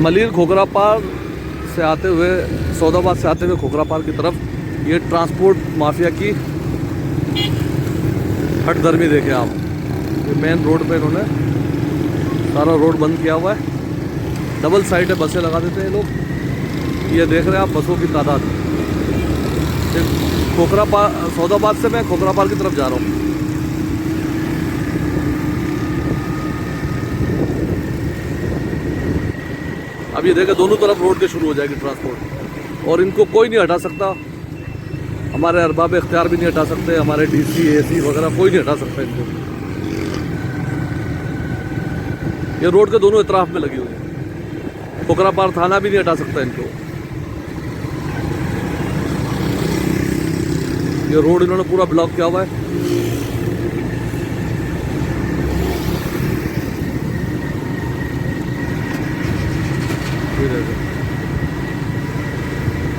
मलिर खोखरा पार से आते हुए, सौदाबाद से आते हुए खोखरा पार की तरफ ये ट्रांसपोर्ट माफिया की हटधर्मी देखे आप। ये मेन रोड पे इन्होंने सारा रोड बंद किया हुआ है, डबल साइड है, बसें लगा देते हैं लोग। ये देख रहे हैं आप बसों की तादाद। खोखरा पार, सौदाबाद से मैं खोखरा पार की तरफ जा रहा हूँ। अब ये देखें दोनों तरफ रोड के शुरू हो जाएगी ट्रांसपोर्ट, और इनको कोई नहीं हटा सकता। हमारे अरबाब इख्तियार भी नहीं हटा सकते, हमारे डीसी एसी वगैरह कोई नहीं हटा सकता इनको। ये रोड के दोनों इतराफ में लगी हुई है, खोखरा पार थाना भी नहीं हटा सकता इनको। ये रोड इन्होंने पूरा ब्लॉक किया हुआ है।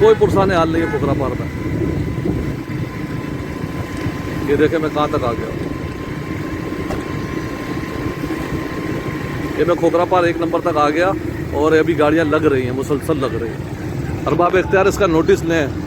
कोई पुरसाने हाल नहीं है खोखरा पार में। ये देखे मैं कहाँ तक आ गया। ये मैं खोखरा पार 1 नंबर तक आ गया, और अभी गाड़ियाँ लग रही हैं, मुसलसल लग रही हैं। अरबाब इख्तियार इसका नोटिस लें।